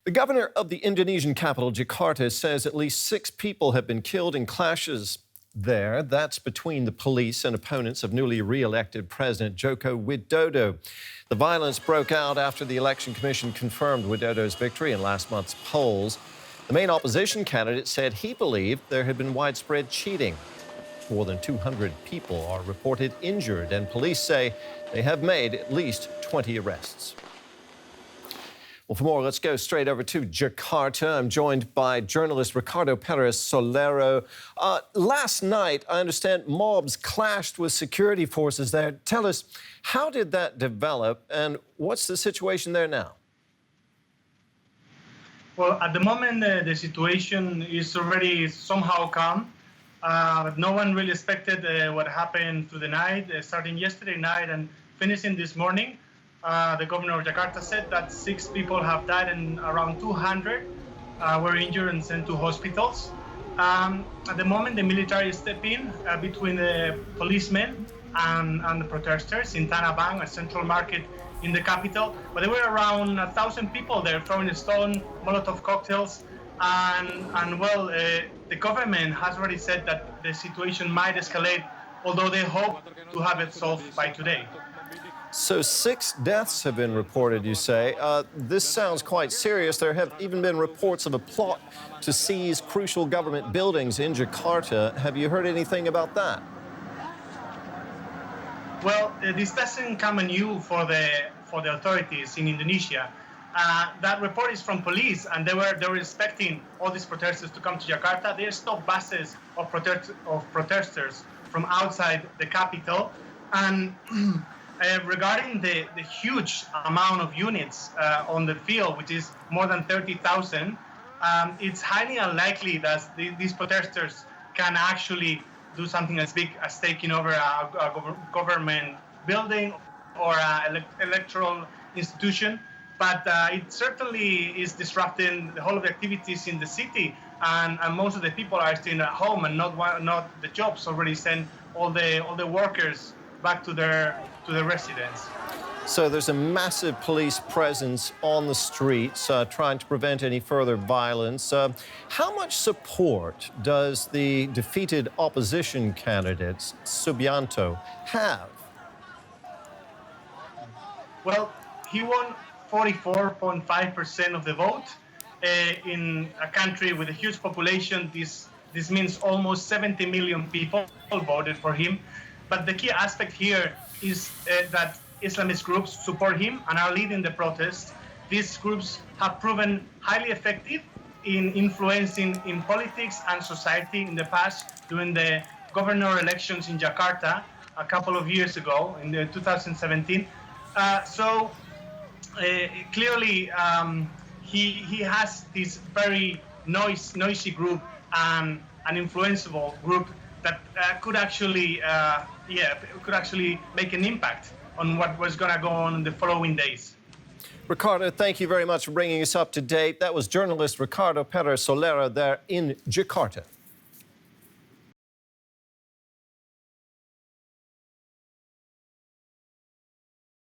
The governor of the Indonesian capital, Jakarta, says at least 6 people have been killed in clashes there. That's between the police and opponents of newly re-elected President Joko Widodo. The violence broke out after the Election Commission confirmed Widodo's victory in last month's polls. The main opposition candidate said he believed there had been widespread cheating. More than 200 people are reported injured, and police say they have made at least 20 arrests. Well, for more, let's go straight over to Jakarta. I'm joined by journalist Ricardo Perez Solero. Last night, I understand mobs clashed with security forces there. Tell us, how did that develop, and what's the situation there now? Well, at the moment, the situation is already somehow calm. But no one really expected what happened through the night, starting yesterday night and finishing this morning. The governor of Jakarta said that 6 people have died and around 200 were injured and sent to hospitals. At the moment, the military stepped in between the policemen and the protesters in Tanah Abang, a central market in the capital. But there were around 1,000 people there throwing stone, Molotov cocktails, and the government has already said that the situation might escalate, although they hope to have it solved by today. So 6 deaths have been reported, you say. This sounds quite serious. There have even been reports of a plot to seize crucial government buildings in Jakarta. Have you heard anything about that? Well, this doesn't come anew for the authorities in Indonesia. That report is from police, and they were expecting all these protesters to come to Jakarta. They stopped buses of protesters from outside the capital. And regarding the huge amount of units on the field, which is more than 30,000, it's highly unlikely that these protesters can actually do something as big as taking over a government building or an electoral institution. But it certainly is disrupting the whole of the activities in the city, and most of the people are staying at home and not the jobs. Already sent all the workers back to their residence. So there's a massive police presence on the streets trying to prevent any further violence. How much support does the defeated opposition candidate, Subianto, have? Well, he won 44.5% of the vote in a country with a huge population. This means almost 70 million people voted for him. But the key aspect here is that Islamist groups support him and are leading the protest. These groups have proven highly effective in influencing in politics and society in the past during the governor elections in Jakarta a couple of years ago in 2017. Clearly, he has this very noisy group and an influenceable group that could actually make an impact on what was going to go on in the following days. Ricardo, thank you very much for bringing us up to date. That was journalist Ricardo Perez Solero there in Jakarta.